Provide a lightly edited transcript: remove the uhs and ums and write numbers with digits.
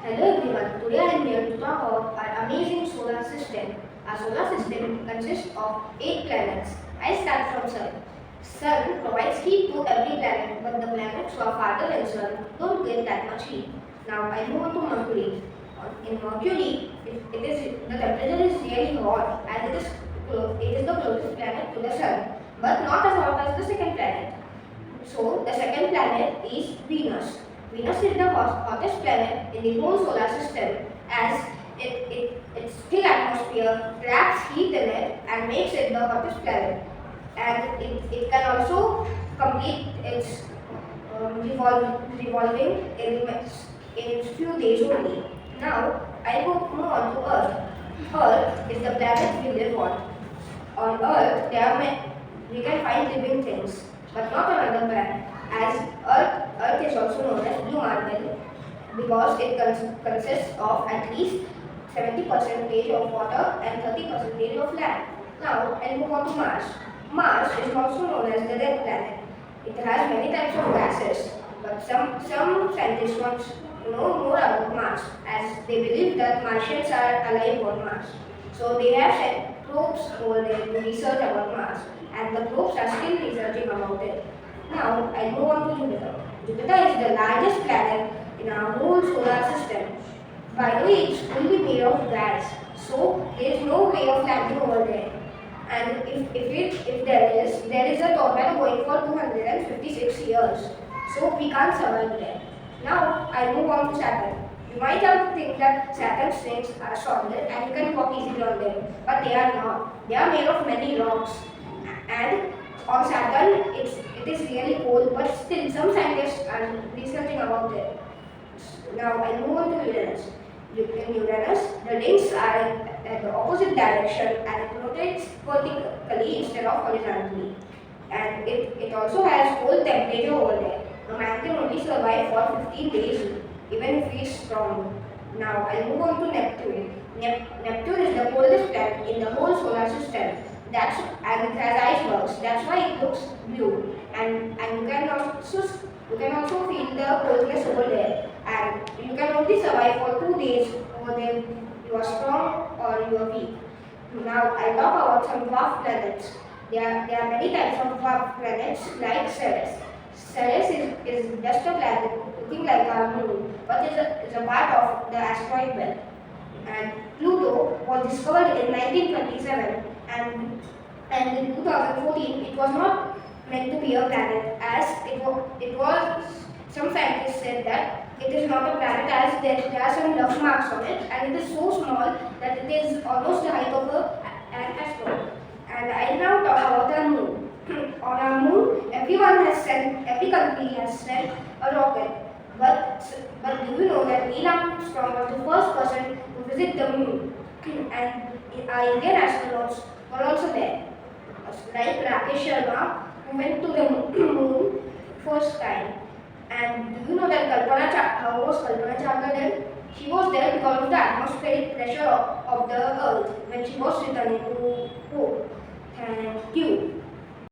Hello everyone, today I am here to talk about our amazing solar system. Our solar system consists of 8 planets. I start from Sun. Sun provides heat to every planet, but the planets who are farther than Sun don't get that much heat. Now I move on to Mercury. In Mercury, the temperature is really hot as it is the closest planet to the Sun, but not as hot as the second planet. So the second planet is Venus. Venus is the hottest planet in the whole solar system as its thick atmosphere traps heat in it and makes it the hottest planet. And it can also complete its revolving in few days only. Now I will move on to Earth. Earth is the planet we live on. On Earth, we can find living things, but not on other planets. As Earth is also known as blue marble because it consists of at least 70% of water and 30% of land. Now, I'll move on to Mars. Mars is also known as the red planet. It has many types of gases, but some scientists want to know more about Mars as they believe that Martians are alive on Mars. So they have sent probes over there to research about Mars, and the probes are still researching about it. Now I move on to Jupiter. Jupiter is the largest planet in our whole solar system. By the way, it's fully made of gas, so there is no way of landing over there. And if there is a tornado going for 256 years, so we can't survive there. Now I move on to Saturn. You might have to think that Saturn's rings are solid and you can walk easily on them, but they are not. They are made of many rocks, and on Saturn it is really cold, but still some scientists are researching about it. Now I move on to Uranus. In Uranus, the rings are at the opposite direction and it rotates vertically instead of horizontally. And it also has cold temperature over there. A man can only survive for 15 days even if he is strong. Now I'll move on to Neptune. Neptune is the coldest planet in the whole solar system. And it has icebergs. That's why it looks blue. And you can also feel the coldness over there. And you can only survive for 2 days over there. You are strong or you are weak. Now I'll talk about some dwarf planets. There are many types of dwarf planets like Ceres. Ceres is just a planet looking like our moon, but is a part of the asteroid belt. And Pluto was discovered in 1927, and in 2014 it was not meant to be a planet, as it was some scientists said that it is not a planet as there are some rough marks on it, and it is so small that it is almost the height of an asteroid. And I now talk about our moon. On our moon, every country has sent a rocket. But do you know that Neil Armstrong was the first person to visit the moon? And our Indian astronauts were also there. Like Rakesh Sharva, who went to the moon first time. And do you know that how was Kalpana Chawla there? She was there because of the atmospheric pressure of the earth when she was returning to home. Thank you.